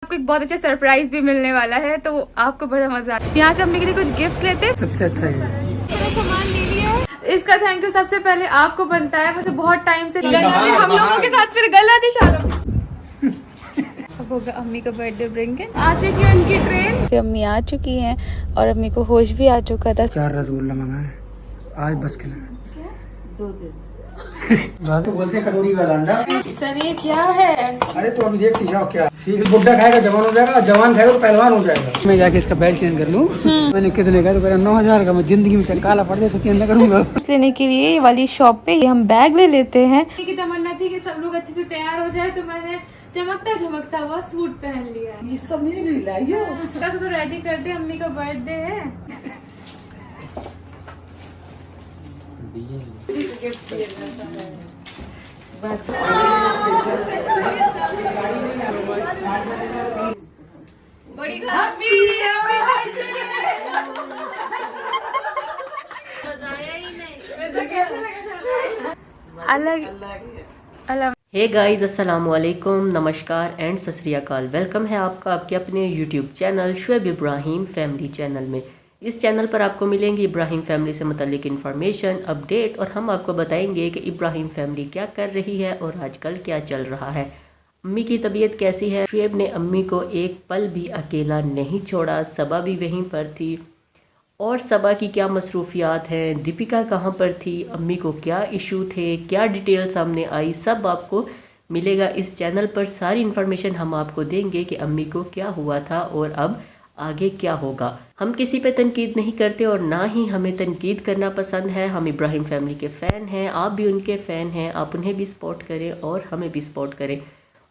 आपको एक बहुत अच्छा सरप्राइज भी मिलने वाला है, तो आपको बड़ा मजा आता है। यहाँ से अम्मी के लिए कुछ गिफ्ट लेते हैं। सबसे अच्छा है सामान ले लिया है, इसका थैंक यू सबसे पहले आपको बनता है। मुझे बहुत टाइम से हम लोगों के साथ फिर गला दिशा अब होगा अम्मी का बर्थडे ड्रिंक। आ चुकी है उनकी ट्रेन, अम्मी आ चुकी हैं और अम्मी को होश भी आ चुका था। 4 रसगुल्ला मंगाए आज बस के लिए। 2 दिन तो बोलते हैं कटोरी वाला अंडा। सर ये क्या है? अरे तो अभी देखती जाओ क्या बुड्ढा खाएगा जवान हो जाएगा, जवान खाएगा तो पहलवान हो जाएगा। मैं जाके इसका बैग चेंज कर लूँ। मैंने कितने का तो कह 9000 का। मैं जिंदगी में काला पड़ जाए चेंज करूंगा। लेने के लिए वाली शॉप पे हम बैग ले लेते हैं। की तमन्ना थी कि सब लोग अच्छे से तैयार हो जाए, तो मैंने चमकता झमकता हुआ सूट पहन लिया है। ये सब मेरे लिए लाइयो। तो रेडी कर दे, अम्मी का बर्थडे है। बड़ी अलग अलग। हे गाइस, अस्सलाम वालेकुम, नमस्कार एंड सत श्री अकाल। वेलकम है आपका आपके अपने YouTube channel Shoaib Ibrahim family channel में। इस चैनल पर आपको मिलेंगी इब्राहिम फैमिली से मुतल्लिक इन्फॉर्मेशन, अपडेट, और हम आपको बताएंगे कि इब्राहिम फैमिली क्या कर रही है और आजकल क्या चल रहा है। अम्मी की तबीयत कैसी है। शुएब ने अम्मी को एक पल भी अकेला नहीं छोड़ा। सबा भी वहीं पर थी और सबा की क्या मसरूफियात हैं, दीपिका कहाँ पर थी, अम्मी को क्या इशू थे, क्या डिटेल सामने आई, सब आपको मिलेगा इस चैनल पर। सारी इन्फॉर्मेशन हम आपको देंगे कि अम्मी को क्या हुआ था और अब आगे क्या होगा। हम किसी पे तनकीद नहीं करते और ना ही हमें तनकीद करना पसंद है। हम इब्राहिम फैमिली के फ़ैन हैं, आप भी उनके फ़ैन हैं। आप उन्हें भी सपोर्ट करें और हमें भी सपोर्ट करें।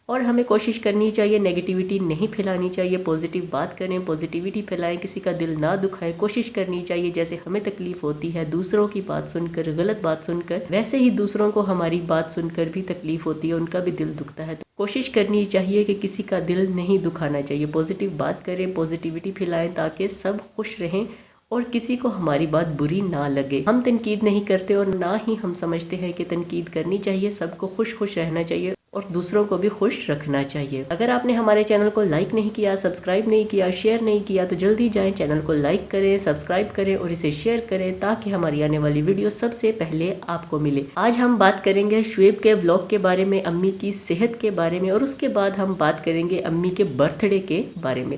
और हमें कोशिश करनी चाहिए नेगेटिविटी नहीं फैलानी चाहिए, पॉजिटिव बात करें, पॉजिटिविटी फैलाएं, किसी का दिल ना दुखाएं। कोशिश करनी चाहिए जैसे हमें तकलीफ़ होती है दूसरों की बात सुनकर, गलत बात सुनकर, वैसे ही दूसरों को हमारी बात सुनकर भी तकलीफ़ होती है, उनका भी दिल दुखता है। तो कोशिश करनी चाहिए कि किसी का दिल नहीं दुखाना चाहिए। पॉजिटिव बात करें, पॉजिटिविटी फैलाएं ताकि सब खुश रहें और किसी को हमारी बात बुरी ना लगे। हम तनकीद नहीं करते और ना ही हम समझते हैं कि तनकीद करनी चाहिए। सबको खुश खुश रहना चाहिए और दूसरों को भी खुश रखना चाहिए। अगर आपने हमारे चैनल को लाइक नहीं किया, सब्सक्राइब नहीं किया, शेयर नहीं किया, तो जल्दी जाएं, चैनल को लाइक करें, सब्सक्राइब करें और इसे शेयर करें ताकि हमारी आने वाली वीडियो सबसे पहले आपको मिले। आज हम बात करेंगे शुएब के व्लॉग के बारे में, अम्मी की सेहत के बारे में, और उसके बाद हम बात करेंगे अम्मी के बर्थडे के बारे में।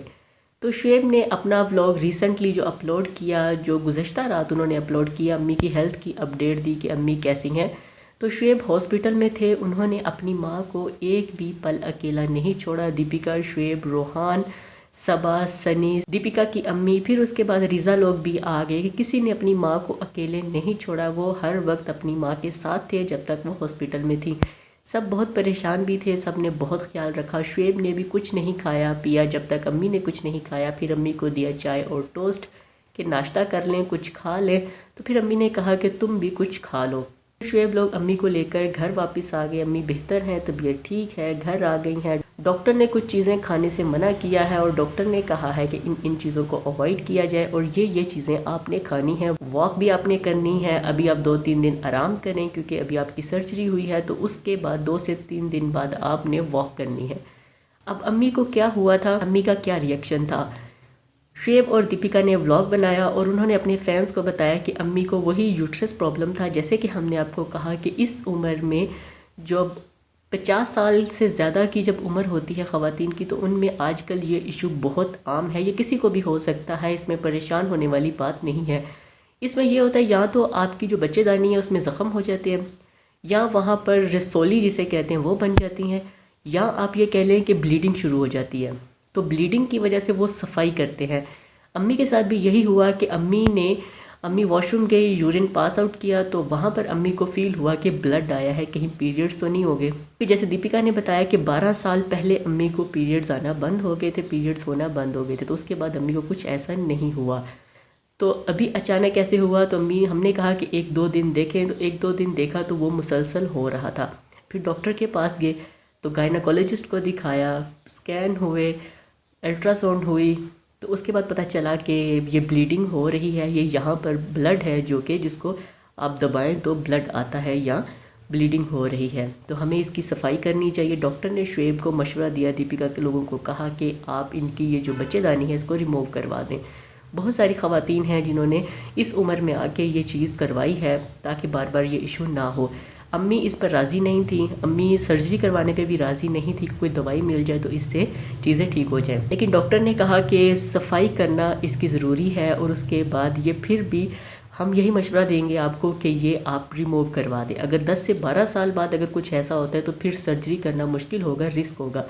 तो शुएब ने अपना व्लॉग रिसेंटली जो अपलोड किया, जो गुज़श्ता रात उन्होंने अपलोड किया, अम्मी की हेल्थ की अपडेट दी कि अम्मी कैसी हैं। तो शुएब हॉस्पिटल में थे, उन्होंने अपनी माँ को एक भी पल अकेला नहीं छोड़ा। दीपिका, शुएब, रोहान, सबा, सनी, दीपिका की अम्मी, फिर उसके बाद रिज़ा लोग भी आ गए कि किसी ने अपनी माँ को अकेले नहीं छोड़ा। वो हर वक्त अपनी माँ के साथ थे जब तक वो हॉस्पिटल में थी। सब बहुत परेशान भी थे, सब ने बहुत ख्याल रखा। शुएब ने भी कुछ नहीं खाया पिया जब तक अम्मी ने कुछ नहीं खाया। फिर अम्मी को दिया चाय और टोस्ट कि नाश्ता कर लें, कुछ खा लें। तो फिर अम्मी ने कहा कि तुम भी कुछ खा लो। शुएब लोग अम्मी को लेकर घर वापस आ गए। अम्मी बेहतर हैं, तबीयत ठीक है, घर आ गई हैं। डॉक्टर ने कुछ चीज़ें खाने से मना किया है और डॉक्टर ने कहा है कि इन चीज़ों को अवॉइड किया जाए और ये चीज़ें आपने खानी है। वॉक भी आपने करनी है। अभी आप 2-3 दिन आराम करें क्योंकि अभी आपकी सर्जरी हुई है, तो उसके बाद 2 से 3 दिन बाद आपने वॉक करनी है। अब अम्मी को क्या हुआ था, अम्मी का क्या रिएक्शन था। शुएब और दीपिका ने व्लॉग बनाया और उन्होंने अपने फैंस को बताया कि अम्मी को वही यूट्रस प्रॉब्लम था। जैसे कि हमने आपको कहा कि इस उम्र में जब 50 साल से ज़्यादा की जब उम्र होती है ख़वातीन की, तो उनमें आजकल ये इशू बहुत आम है। ये किसी को भी हो सकता है, इसमें परेशान होने वाली बात नहीं है। इसमें यह होता है या तो आपकी जो बच्चेदानी है उसमें ज़ख़म हो जाते हैं, या वहाँ पर रसोली जिसे कहते हैं वो बन जाती हैं, या आप ये कह लें कि ब्लीडिंग शुरू हो जाती है। तो ब्लीडिंग की वजह से वो सफाई करते हैं। अम्मी के साथ भी यही हुआ कि अम्मी वॉशरूम गई, यूरिन पास आउट किया, तो वहाँ पर अम्मी को फ़ील हुआ कि ब्लड आया है, कहीं पीरियड्स तो नहीं हो गए। फिर जैसे दीपिका ने बताया कि 12 साल पहले अम्मी को पीरियड्स आना बंद हो गए थे, पीरियड्स होना बंद हो गए थे, तो उसके बाद अम्मी को कुछ ऐसा नहीं हुआ। तो अभी अचानक कैसे हुआ, तो अम्मी हमने कहा कि 1-2 दिन देखें, तो 1-2 दिन देखा तो वो मुसलसल हो रहा था। फिर डॉक्टर के पास गए तो गायनाकोलॉजिस्ट को दिखाया, स्कैन हुए, अल्ट्रासाउंड हुई, तो उसके बाद पता चला कि ये ब्लीडिंग हो रही है। ये यहाँ पर ब्लड है जो कि जिसको आप दबाएं तो ब्लड आता है या ब्लीडिंग हो रही है, तो हमें इसकी सफाई करनी चाहिए। डॉक्टर ने शुएब को मशवरा दिया, दीपिका के लोगों को कहा कि आप इनकी ये जो बच्चेदानी है इसको रिमूव करवा दें। बहुत सारी ख़वातीन हैं जिन्होंने इस उम्र में आके ये चीज़ करवाई है ताकि बार बार ये इशू ना हो। अम्मी इस पर राज़ी नहीं थी, अम्मी सर्जरी करवाने पे भी राज़ी नहीं थी, कोई दवाई मिल जाए तो इससे चीज़ें ठीक हो जाएं। लेकिन डॉक्टर ने कहा कि सफाई करना इसकी ज़रूरी है और उसके बाद ये फिर भी हम यही मशवरा देंगे आपको कि ये आप रिमूव करवा दें। अगर 10 से 12 साल बाद अगर कुछ ऐसा होता है तो फिर सर्जरी करना मुश्किल होगा, रिस्क होगा।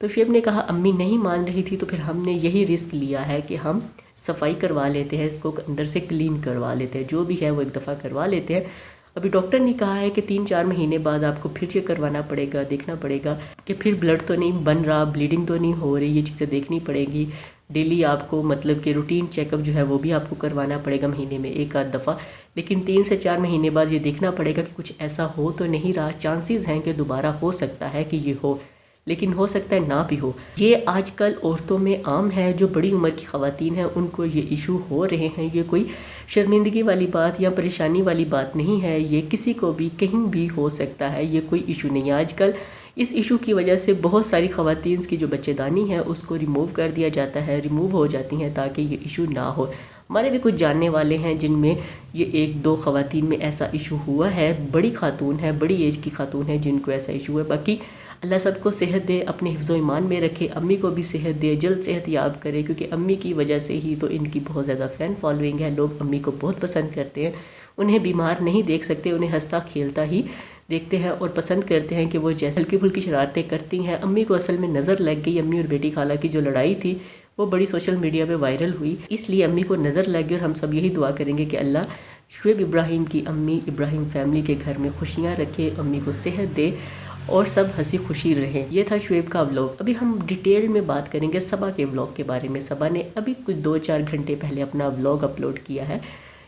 तो शुएब ने कहा अम्मी नहीं मान रही थी, तो फिर हमने यही रिस्क लिया है कि हम सफाई करवा लेते हैं, इसको अंदर से क्लीन करवा लेते हैं, जो भी है वो एक दफ़ा करवा लेते हैं। अभी डॉक्टर ने कहा है कि 3-4 महीने बाद आपको फिर ये करवाना पड़ेगा, देखना पड़ेगा कि फिर ब्लड तो नहीं बन रहा, ब्लीडिंग तो नहीं हो रही, ये चीज़ें देखनी पड़ेगी। डेली आपको मतलब कि रूटीन चेकअप जो है वो भी आपको करवाना पड़ेगा महीने में 1-आध दफ़ा। लेकिन 3 से 4 महीने बाद ये देखना पड़ेगा कि कुछ ऐसा हो तो नहीं रहा। चांसेस हैं कि दोबारा हो सकता है कि ये हो, लेकिन हो सकता है ना भी हो। ये आजकल औरतों में आम है, जो बड़ी उम्र की ख़वातीन हैं उनको ये इशू हो रहे हैं। ये कोई शर्मिंदगी वाली बात या परेशानी वाली बात नहीं है, ये किसी को भी कहीं भी हो सकता है, ये कोई इशू नहीं है। आजकल इस इशू की वजह से बहुत सारी ख़वातीन की जो बच्चेदानी है उसको रिमूव कर दिया जाता है, रिमूव हो जाती हैं ताकि ये इशू ना हो। हमारे भी कुछ जानने वाले हैं जिनमें ये 1-2 ख़वातीन में ऐसा इशू हुआ है, बड़ी खातून है, बड़ी एज की खातून है जिनको ऐसा इशू है। बाकी अल्लाह सबको सेहत दे, अपने हिफ्ज़ो ईमान में रखे, अम्मी को भी सेहत दे, जल्द सेहत याब करे, क्योंकि अम्मी की वजह से ही तो इनकी बहुत ज़्यादा फ़ैन फॉलोइंग है। लोग अम्मी को बहुत पसंद करते हैं, उन्हें बीमार नहीं देख सकते, उन्हें हंसता खेलता ही देखते हैं और पसंद करते हैं कि वो जैसे हल्की फुल्की शरारतें करती हैं। अम्मी को असल में नज़र लग गई, अम्मी और बेटी खाला की जो लड़ाई थी वो बड़ी सोशल मीडिया पे वायरल हुई, इसलिए अम्मी को नज़र लग गई। और हम सब यही दुआ करेंगे कि अल्लाह शुएब इब्राहिम की अम्मी इब्राहिम फैमिली के घर में खुशियाँ रखे, अम्मी को सेहत दे और सब हंसी खुशी रहे। ये था शुएब का व्लॉग। अभी हम डिटेल में बात करेंगे सबा के व्लॉग के बारे में। सबा ने अभी कुछ 2-4 घंटे पहले अपना व्लॉग अपलोड किया है,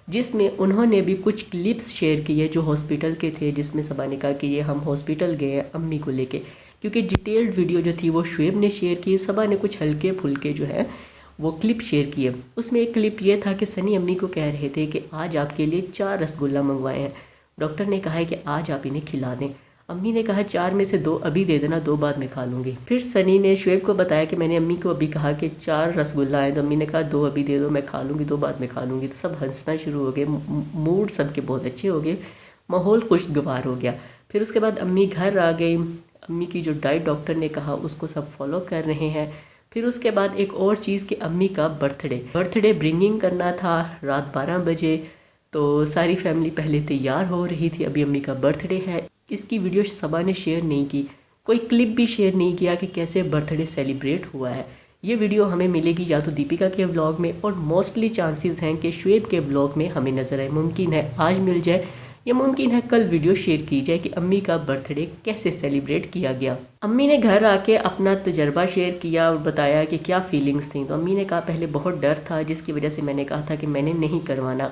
जिसमें उन्होंने भी कुछ क्लिप्स शेयर किए जो हॉस्पिटल के थे, जिसमें सबा ने कहा कि ये हम हॉस्पिटल गए हैं अम्मी को लेके, क्योंकि डिटेल्ड वीडियो जो थी वो शुएब ने शेयर की, सबा ने कुछ हल्के फुल्के जो है वो क्लिप शेयर किए। उसमें एक क्लिप ये था कि सनी अम्मी को कह रहे थे कि आज आपके लिए 4 रसगुल्ला मंगवाए हैं, डॉक्टर ने कहा है कि आज आप इन्हें खिला दें। अम्मी ने कहा 4 में से 2 अभी दे देना, 2 बाद में खा लूँगी। फिर सनी ने शुएब को बताया कि मैंने अम्मी को अभी कहा कि 4 रसगुल्ला आए, तो अम्मी ने कहा 2 अभी दे दो, मैं खा लूँगी, 2 बाद में खा लूँगी। तो सब हंसना शुरू हो गए, मूड सबके बहुत अच्छे हो गए, माहौल खुशगवार हो गया। फिर उसके बाद अम्मी घर आ गई, अम्मी की जो डाइट डॉक्टर ने कहा उसको सब फॉलो कर रहे हैं। फिर उसके बाद एक और चीज़ कि अम्मी का बर्थडे ब्रिंगिंग करना था रात 12 बजे, तो सारी फैमिली पहले तैयार हो रही थी। अभी अम्मी का बर्थडे है, इसकी वीडियो सबा ने शेयर नहीं की, कोई क्लिप भी शेयर नहीं किया कि कैसे बर्थडे सेलिब्रेट हुआ है। ये वीडियो हमें मिलेगी या तो दीपिका के व्लॉग में, और मोस्टली चांसेस हैं कि शुएब के व्लॉग में हमें नज़र आए। मुमकिन है आज मिल जाए या मुमकिन है कल वीडियो शेयर की जाए कि अम्मी का बर्थडे कैसे सेलिब्रेट किया गया। अम्मी ने घर आके अपना तजर्बा शेयर किया और बताया कि क्या फीलिंग्स थी। तो अम्मी ने कहा पहले बहुत डर था, जिसकी वजह से मैंने कहा था कि मैंने नहीं करवाना,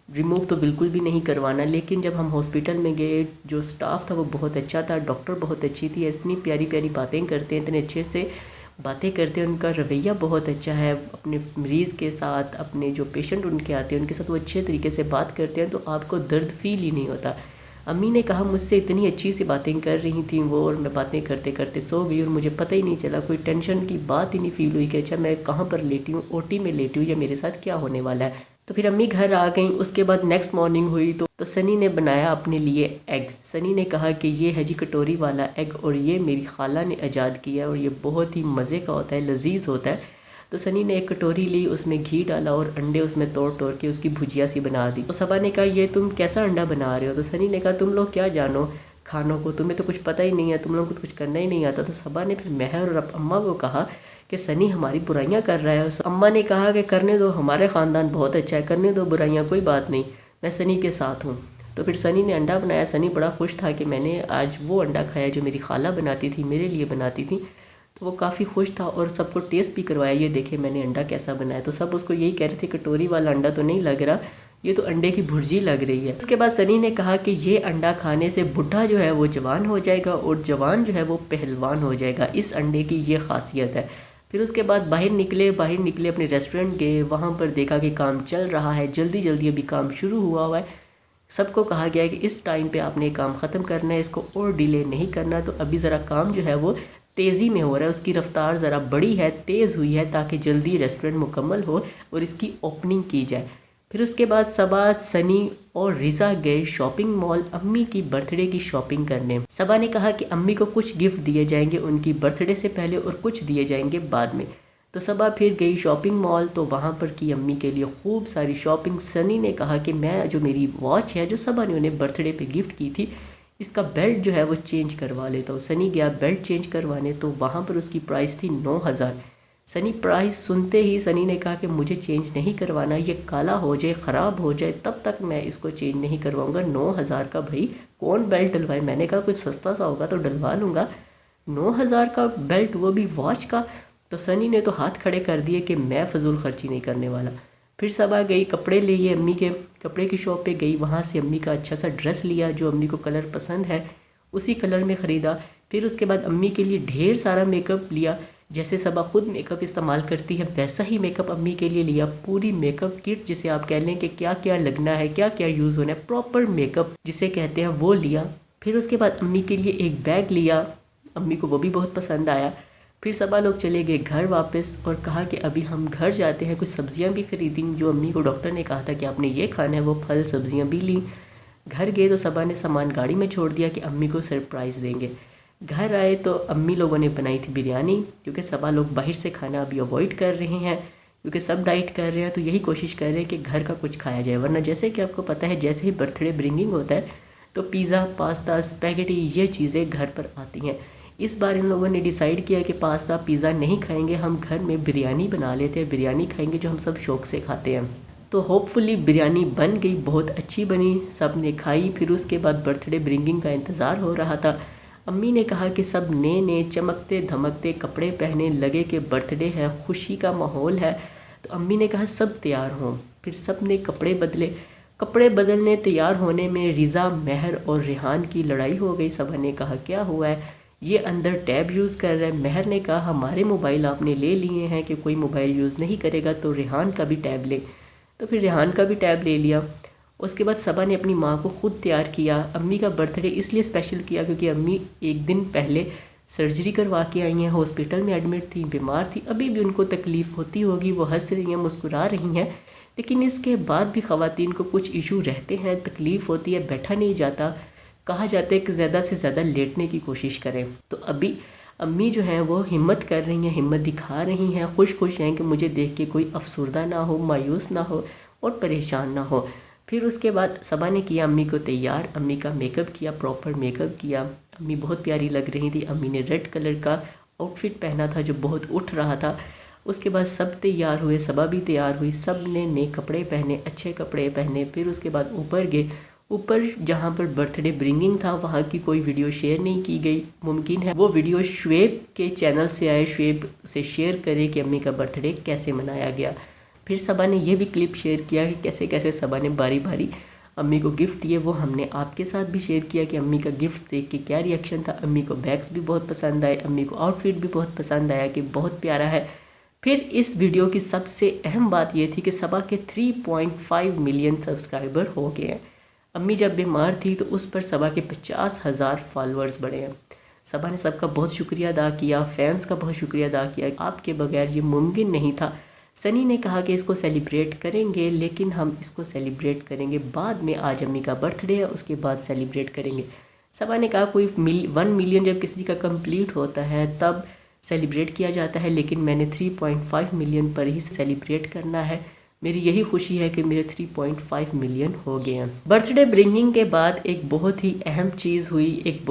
रिमूव तो बिल्कुल भी नहीं करवाना। लेकिन जब हम हॉस्पिटल में गए, जो स्टाफ था वो बहुत अच्छा था, डॉक्टर बहुत अच्छी थी, इतनी प्यारी प्यारी बातें करते हैं, इतने अच्छे से बातें करते हैं, उनका रवैया बहुत अच्छा है अपने मरीज़ के साथ, अपने जो पेशेंट उनके आते हैं उनके साथ वो अच्छे तरीके से बात करते हैं, तो आपको दर्द फील ही नहीं होता। अम्मी ने कहा मुझसे इतनी अच्छी सी बातें कर रही थी वो, और मैं बातें करते करते सो गई और मुझे पता ही नहीं चला, कोई टेंशन की बात ही नहीं फील हुई कि अच्छा मैं कहाँ पर लेटी हूँ, ओटी में लेटी हूँ या मेरे साथ क्या होने वाला है। तो फिर अम्मी घर आ गई। उसके बाद नेक्स्ट मॉर्निंग हुई तो सनी ने बनाया अपने लिए एग। सनी ने कहा कि ये है जी कटोरी वाला एग, और ये मेरी खाला ने ईजाद किया और ये बहुत ही मज़े का होता है, लजीज होता है। तो सनी ने एक कटोरी ली, उसमें घी डाला और अंडे उसमें तोड़ तोड़ के उसकी भुजिया सी बना दी। तो सबा ने कहा ये तुम कैसा अंडा बना रहे हो? तो सनी ने कहा तुम लोग क्या जानो खानों को, तुम्हें तो कुछ पता ही नहीं है, तुम लोगों को तो कुछ करना ही नहीं आता। तो सबा ने फिर महर और अम्मा को कहा कि सनी हमारी बुराइयां कर रहा है। अम्मा ने कहा कि करने दो, हमारे ख़ानदान बहुत अच्छा है, करने दो बुराइयां, कोई बात नहीं, मैं सनी के साथ हूँ। तो फिर सनी ने अंडा बनाया। सनी बड़ा खुश था कि मैंने आज वो अंडा खाया जो मेरी खाला बनाती थी, मेरे लिए बनाती थी। तो वो काफ़ी खुश था और सबको टेस्ट भी करवाया, ये देखे मैंने अंडा कैसा बनाया। तो सब उसको यही कह रहे थे कटोरी वाला अंडा तो नहीं लग रहा, ये तो अंडे की भुर्जी लग रही है। उसके बाद सनी ने कहा कि ये अंडा खाने से बुढ़ा जो है वो जवान हो जाएगा और जवान जो है वो पहलवान हो जाएगा, इस अंडे की ये खासियत है। फिर उसके बाद बाहर निकले अपने रेस्टोरेंट गए, वहाँ पर देखा कि काम चल रहा है, जल्दी जल्दी अभी काम शुरू हुआ है। सबको कहा गया है कि इस टाइम पे आपने ये काम ख़त्म करना है, इसको और डिले नहीं करना। तो अभी ज़रा काम जो है वो तेज़ी में हो रहा है, उसकी रफ़्तार ज़रा बड़ी है, तेज़ हुई है, ताकि जल्दी रेस्टोरेंट मुकम्मल हो और इसकी ओपनिंग की जाए। फिर उसके बाद सबा, सनी और रिज़ा गए शॉपिंग मॉल अम्मी की बर्थडे की शॉपिंग करने। सबा ने कहा कि अम्मी को कुछ गिफ्ट दिए जाएंगे उनकी बर्थडे से पहले और कुछ दिए जाएंगे बाद में। तो सबा फिर गई शॉपिंग मॉल, तो वहाँ पर की अम्मी के लिए खूब सारी शॉपिंग। सनी ने कहा कि मैं जो मेरी वॉच है जो सबा ने उन्हें बर्थडे पे गिफ्ट की थी, इसका बेल्ट जो है वो चेंज करवा लेता हूँ। सनी गया बेल्ट चेंज करवाने, तो वहाँ पर उसकी प्राइस थी 9,000। सनी प्राइस सुनते ही सनी ने कहा कि मुझे चेंज नहीं करवाना, ये काला हो जाए, ख़राब हो जाए, तब तक मैं इसको चेंज नहीं करवाऊँगा। 9,000 का भाई कौन बेल्ट डलवाए? मैंने कहा कुछ सस्ता सा होगा तो डलवा लूँगा, 9,000 का बेल्ट, वो भी वॉच का। तो सनी ने तो हाथ खड़े कर दिए कि मैं फ़जूल खर्ची नहीं करने वाला। फिर सबा गई कपड़े लिए, अम्मी के कपड़े की शॉप पे गई, वहाँ से अम्मी का अच्छा सा ड्रेस लिया जो अम्मी को कलर पसंद है, उसी कलर में ख़रीदा। फिर उसके बाद अम्मी के लिए ढेर सारा मेकअप लिया, जैसे सबा खुद मेकअप इस्तेमाल करती है वैसा ही मेकअप अम्मी के लिए लिया। पूरी मेकअप किट, जिसे आप कह लें कि क्या क्या लगना है, क्या क्या यूज़ होना है, प्रॉपर मेकअप जिसे कहते हैं, वो लिया। फिर उसके बाद अम्मी के लिए एक बैग लिया, अम्मी को वो भी बहुत पसंद आया। फिर सबा लोग चले गए घर वापस और कहा कि अभी हम घर जाते हैं, कुछ सब्जियां भी खरीदी जो अम्मी को डॉक्टर ने कहा था कि आपने ये खाना है, वो फल सब्जियां भी ली। घर गए तो सबा ने सामान गाड़ी में छोड़ दिया कि अम्मी को सरप्राइज़ देंगे। घर आए तो अम्मी लोगों ने बनाई थी बिरयानी, क्योंकि सबा लोग बाहर से खाना अभी अवॉइड कर रहे हैं, क्योंकि सब डाइट कर रहे हैं, तो यही कोशिश कर रहे हैं कि घर का कुछ खाया जाए। वरना जैसे कि आपको पता है, जैसे ही बर्थडे ब्रिंगिंग होता है तो पिज़्ज़ा, पास्ता, स्पैगेटी, ये चीज़ें घर पर आती हैं। इस बार इन लोगों ने डिसाइड किया कि पास्ता पिज़्ज़ा नहीं खाएंगे, हम घर में बिरयानी बना लेते हैं, बिरयानी खाएंगे जो हम सब शौक़ से खाते हैं। तो होपफुली बिरयानी बन गई, बहुत अच्छी बनी, सब ने खाई। फिर उसके बाद बर्थडे ब्रिंगिंग का इंतज़ार हो रहा था। अम्मी ने कहा कि सब नए नए चमकते धमकते कपड़े पहने, लगे कि बर्थडे है, खुशी का माहौल है। तो अम्मी ने कहा सब तैयार हों। फिर सब ने कपड़े बदले। कपड़े बदलने तैयार होने में रिज़ा, महर और रेहान की लड़ाई हो गई। सबा ने कहा क्या हुआ है, ये अंदर टैब यूज़ कर रहा है। महर ने कहा हमारे मोबाइल आपने ले लिए हैं कि कोई मोबाइल यूज़ नहीं करेगा, तो रेहान का भी टैब ले। तो फिर रेहान का भी टैब ले लिया। उसके बाद सबा ने अपनी माँ को ख़ुद तैयार किया। अम्मी का बर्थडे इसलिए स्पेशल किया क्योंकि अम्मी एक दिन पहले सर्जरी करवा के आई हैं, हॉस्पिटल में एडमिट थी, बीमार थी, अभी भी उनको तकलीफ़ होती होगी, वो हंस रही हैं, मुस्कुरा रही हैं, लेकिन इसके बाद भी ख़वातीन को कुछ इशू रहते हैं, तकलीफ़ होती है, बैठा नहीं जाता, कहा जाता है कि ज़्यादा से ज़्यादा लेटने की कोशिश करें। तो अभी अम्मी जो हैं वो हिम्मत कर रही हैं, हिम्मत दिखा रही हैं, खुश हैं कि मुझे देख के कोई अफसरदा ना हो, मायूस ना हो और परेशान ना हो। फिर उसके बाद सबा ने किया अम्मी को तैयार, अम्मी का मेकअप किया, प्रॉपर मेकअप किया। अम्मी बहुत प्यारी लग रही थी। अम्मी ने रेड कलर का आउटफिट पहना था जो बहुत उठ रहा था। उसके बाद सब तैयार हुए, सबा भी तैयार हुई, सब ने नए कपड़े पहने, अच्छे कपड़े पहने। फिर उसके बाद ऊपर गए। ऊपर जहाँ पर बर्थडे ब्रिंगिंग था वहाँ की कोई वीडियो शेयर नहीं की गई। मुमकिन है वो वीडियो शुएब के चैनल से आए, शुएब से शेयर करे कि अम्मी का बर्थडे कैसे मनाया गया। फिर सबा ने यह भी क्लिप शेयर किया कि कैसे कैसे सबा ने बारी बारी अम्मी को गिफ्ट दिए। वो हमने आपके साथ भी शेयर किया कि अम्मी का गिफ्ट देख के क्या रिएक्शन था। अम्मी को बैग्स भी बहुत पसंद आए, अम्मी को आउटफिट भी बहुत पसंद आया कि बहुत प्यारा है। फिर इस वीडियो की सबसे अहम बात यह थी कि सबा के 3.5 मिलियन सब्सक्राइबर हो गए हैं। अम्मी जब बीमार थी तो उस पर सबा के 50,000 फॉलोअर्स बढ़े हैं। सबा ने सबका बहुत शुक्रिया अदा किया, फैंस का बहुत शुक्रिया अदा किया। आपके बगैर ये मुमकिन नहीं था। सनी ने कहा कि इसको सेलिब्रेट करेंगे, लेकिन हम इसको सेलिब्रेट करेंगे बाद में, आज अम्मी का बर्थडे है उसके बाद सेलिब्रेट करेंगे। सबा ने कहा कोई 1 मिलियन जब किसी का कंप्लीट होता है तब सेलिब्रेट किया जाता है, लेकिन मैंने 3.5 मिलियन पर ही सेलिब्रेट करना है। मेरी यही खुशी है कि मेरे 3.5 मिलियन हो गए हैं। बर्थडे ब्रिंगिंग के बाद एक बहुत ही अहम चीज़ हुई, एक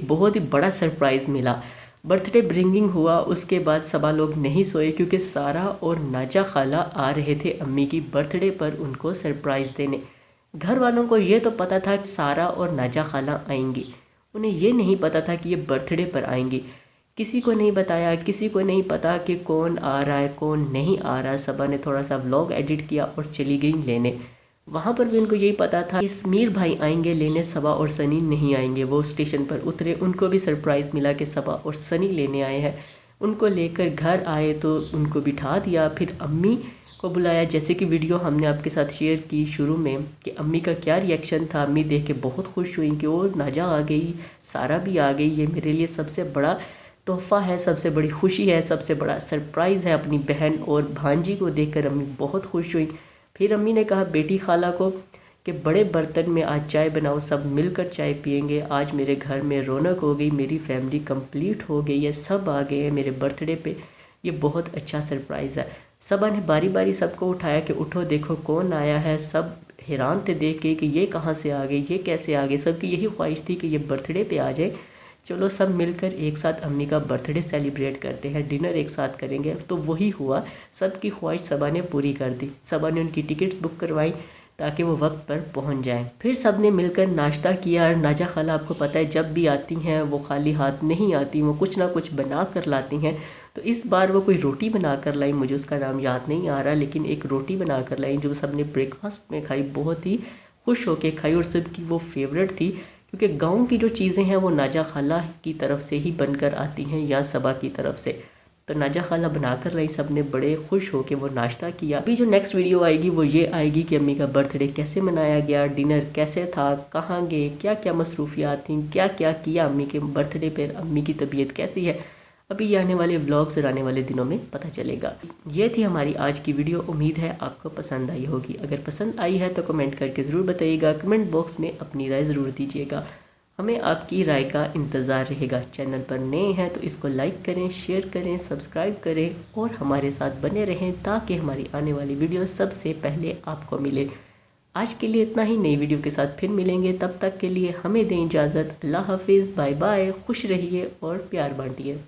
बहुत ही बड़ा सरप्राइज़ मिला। बर्थडे ब्रिंगिंग हुआ, उसके बाद सबा लोग नहीं सोए क्योंकि सारा और नाजा खाला आ रहे थे अम्मी की बर्थडे पर उनको सरप्राइज़ देने। घर वालों को ये तो पता था कि सारा और नाजा खाला आएंगी, उन्हें ये नहीं पता था कि ये बर्थडे पर आएंगी। किसी को नहीं बताया, किसी को नहीं पता कि कौन आ रहा है कौन नहीं आ रहा। सबा ने थोड़ा सा व्लॉग एडिट किया और चली गई लेने। वहाँ पर भी उनको यही पता था कि समीर भाई आएंगे लेने, सबा और सनी नहीं आएंगे। वो स्टेशन पर उतरे, उनको भी सरप्राइज़ मिला कि सबा और सनी लेने आए हैं। उनको लेकर घर आए तो उनको बिठा दिया। फिर अम्मी को बुलाया। जैसे कि वीडियो हमने आपके साथ शेयर की शुरू में कि अम्मी का क्या रिएक्शन था। अम्मी देख के बहुत खुश हुई कि वो नाजा आ गई, सारा भी आ गई। ये मेरे लिए सबसे बड़ा तोहफ़ा है, सबसे बड़ी खुशी है, सबसे बड़ा सरप्राइज़ है। अपनी बहन और भांजी को देखकर अम्मी बहुत खुश हुई। फिर अम्मी ने कहा बेटी खाला को कि बड़े बर्तन में आज चाय बनाओ, सब मिलकर चाय पियेंगे। आज मेरे घर में रौनक हो गई, मेरी फैमिली कंप्लीट हो गई है, सब आ गए हैं मेरे बर्थडे पे। ये बहुत अच्छा सरप्राइज़ है। सबा ने बारी बारी सबको उठाया कि उठो देखो कौन आया है। सब हैरान थे देख के कि ये कहाँ से आ गए, ये कैसे आ गए। सबकी यही ख्वाहिश थी कि ये बर्थडे पे आ जाए। चलो सब मिलकर एक साथ अम्मी का बर्थडे सेलिब्रेट करते हैं, डिनर एक साथ करेंगे। तो वही हुआ, सबकी ख्वाहिश सबा ने पूरी कर दी। सबा ने उनकी टिकट्स बुक करवाई ताकि वो वक्त पर पहुंच जाएं। फिर सब ने मिलकर नाश्ता किया। और नाजा खाला आपको पता है जब भी आती हैं वो खाली हाथ नहीं आती, वो कुछ ना कुछ बना कर लाती हैं। तो इस बार वो कोई रोटी बना कर लाई, मुझे उसका नाम याद नहीं आ रहा, लेकिन एक रोटी बना कर लाई जो सब ने ब्रेकफास्ट में खाई, बहुत ही खुश होकर खाई और सबकी वो फेवरेट थी। क्योंकि गांव की जो चीज़ें हैं वो नाजा खाला की तरफ से ही बनकर आती हैं या सबा की तरफ से। तो नाजा खाला बनाकर लाई, सब ने बड़े खुश होकर वो नाश्ता किया। अभी जो नेक्स्ट वीडियो आएगी वो ये आएगी कि अम्मी का बर्थडे कैसे मनाया गया, डिनर कैसे था, कहाँ गए, क्या क्या मसरूफियात थी, क्या क्या किया अम्मी के बर्थडे पर, अम्मी की तबीयत कैसी है। अभी ये आने वाले व्लॉग्स और आने वाले दिनों में पता चलेगा। ये थी हमारी आज की वीडियो, उम्मीद है आपको पसंद आई होगी। अगर पसंद आई है तो कमेंट करके ज़रूर बताइएगा, कमेंट बॉक्स में अपनी राय ज़रूर दीजिएगा। हमें आपकी राय का इंतज़ार रहेगा। चैनल पर नए हैं तो इसको लाइक करें, शेयर करें, सब्सक्राइब करें और हमारे साथ बने रहें ताकि हमारी आने वाली वीडियो सबसे पहले आपको मिले। आज के लिए इतना ही, नई वीडियो के साथ फिर मिलेंगे। तब तक के लिए हमें दें इजाज़त। अल्लाह हाफिज़, बाय बाय, खुश रहिए और प्यार बांटिए।